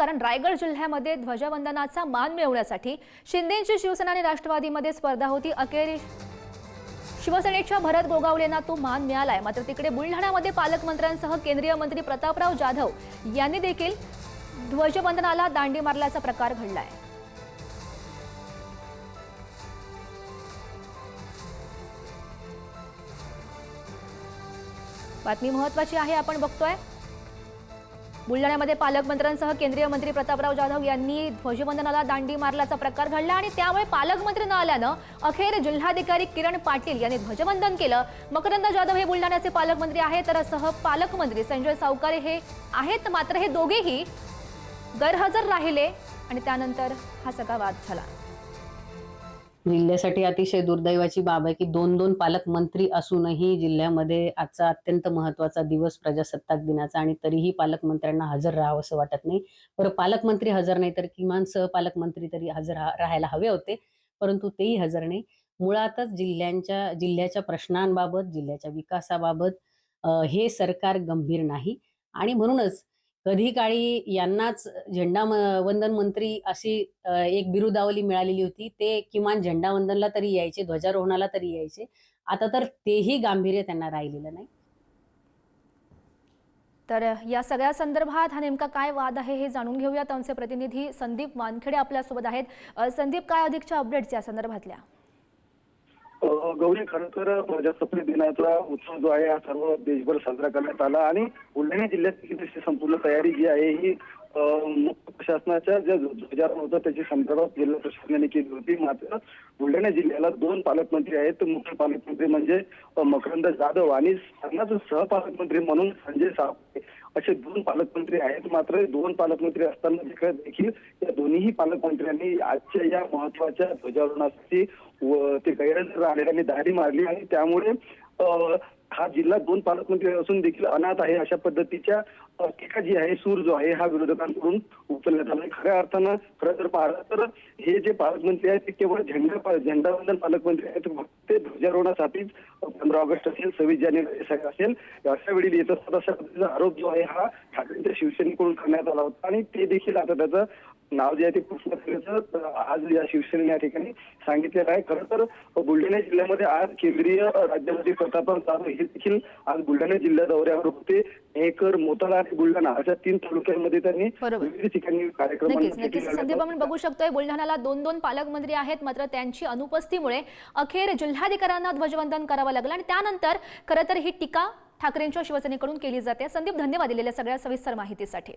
कारण रायगड जिल्ह्यामध्ये ध्वजवंदनाचा मान मिळवण्यासाठी शिंदेंची शिवसेना आणि राष्ट्रवादीमध्ये स्पर्धा होती। अखेर शिवसेनेच्या भरत गोगावलेंना तो मान मिळालाय। मात्र तिकडे बुलढाण्यामध्ये पालकमंत्र्यांसह केंद्रीय मंत्री प्रतापराव जाधव यांनी देखील ध्वजवंदनाला दांडी मारल्याचा प्रकार घडलाय। बातमी महत्त्वाची आहे, आपण बघतोय बुलढाण्यामध्ये पालकमंत्र्यांसह केंद्रीय मंत्री प्रतापराव जाधव यांनी ध्वजवंदनाला दांडी मारल्याचा प्रकार घडला आणि त्यामुळे पालकमंत्री न आल्यानं अखेर जिल्हाधिकारी किरण पाटील यांनी ध्वजवंदन केलं। मकरंद जाधव हे बुलढाण्याचे पालकमंत्री आहेत, तर सहपालकमंत्री संजय सावकारे हे आहेत। मात्र हे दोघेही गैरहजर राहिले आणि त्यानंतर हा सगळा वाद झाला। जिल्ह्यासाठी अतिशय दुर्दैवाची बाब आहे की दोन पालकमंत्री असूनही जिल्ह्यामध्ये आजचा अत्यंत महत्त्वाचा दिवस प्रजासत्ताक दिनाचा आणि तरीही पालकमंत्र्यांना हजर राहावं असं वाटत नाही। बरं, पालकमंत्री हजर नाही तर किमान सहपालकमंत्री तरी हजर राहायला हवे होते, परंतु तेही हजर नाही। मुळातच जिल्ह्याच्या प्रश्नांबाबत, जिल्ह्याच्या विकासाबाबत हे सरकार गंभीर नाही आणि म्हणूनच कधी काळी यांनाच झेंडावंदन मंत्री अशी एक बिरुदावली मिळालेली होती। ते किमान झेंडावंदनला तरी यायचे, ध्वजारोहणाला तरी यायचे। आता तर तेही गांभीर्य त्यांना राहिलेलं नाही। तर या सगळ्या संदर्भात हा नेमका काय वाद आहे हे जाणून घेऊयात। आमचे प्रतिनिधी संदीप वानखेडे आपल्यासोबत आहेत। संदीप, काय अधिकच्या अपडेट्स या संदर्भातल्या? गौरी, खरं तर प्रजासत्ताक दिनाचा उत्सव जो आहे हा सर्व देशभर साजरा करण्यात आला आणि बुलढाणा जिल्ह्यातली तशी संपूर्ण तयारी जी आहे ही मुख्य प्रशासनाच्या ज्या ध्वजारोहण होतं त्याची संदर्भात जिल्हा प्रशासनाने केली होती। मात्र बुलढाणा जिल्ह्याला दोन पालकमंत्री आहेत। मुख्य पालकमंत्री म्हणजे मकरंद जाधव आणि सहपालकमंत्री म्हणून संजय सावकारे असे दोन पालकमंत्री आहेत। मात्र दोन पालकमंत्री असताना देखील या दोन्ही पालकमंत्र्यांनी आजच्या या महत्वाच्या ध्वजारोहणासाठी ते गैरहजर राहिलेल्यांनी दांडी मारली आणि त्यामुळे हा जिल्हा दोन पालकमंत्री असून देखील अनाथ आहे अशा पद्धतीच्या टीका जी आहे, सूर जो आहे हा विरोधकांकडून उचलण्यात आला। खऱ्या अर्थानं खरं तर पाहिलं तर हे जे पालकमंत्री आहेत ते केवळ झेंडावंदन पालकमंत्री आहेत। ते ध्वजारोहणासाठीच 15 ऑगस्ट असेल, 26 जानेवारी असेल अशा वेळी येत असतात अशा पद्धतीचा आरोप जो आहे हा ठाकरेंच्या शिवसेनेकडून करण्यात आला होता आणि ते देखील आता त्याचं नाव जे आहे ते पुष्ट केल्याचं आज या शिवसेनेने या ठिकाणी सांगितलेलं आहे। खरं तर बुलढाणा जिल्ह्यामध्ये आज केंद्रीय राज्यमंत्री प्रतापराव जाधव हे देखील आज बुलढाणा जिल्हा दौऱ्यावर होते। मेहकर, मोताळा आणि बुलढाणा अशा 3 तालुक्यांमध्ये त्यांनी विविध ठिकाणी कार्यक्रम। नक्कीच संदीप, आपण बघू शकतोय बुलढाण्याला दोन पालकमंत्री आहेत, मात्र त्यांची अनुपस्थितीमुळे अखेर जिल्हाधिकाऱ्यांना ध्वजवंदन करावं लागलं आणि त्यानंतर खरं तर ही टीका ठाकरेंच्या शिवसेनेकडून केली जाते। संदीप, धन्यवाद दिलेल्या सगळ्या सविस्तर माहितीसाठी।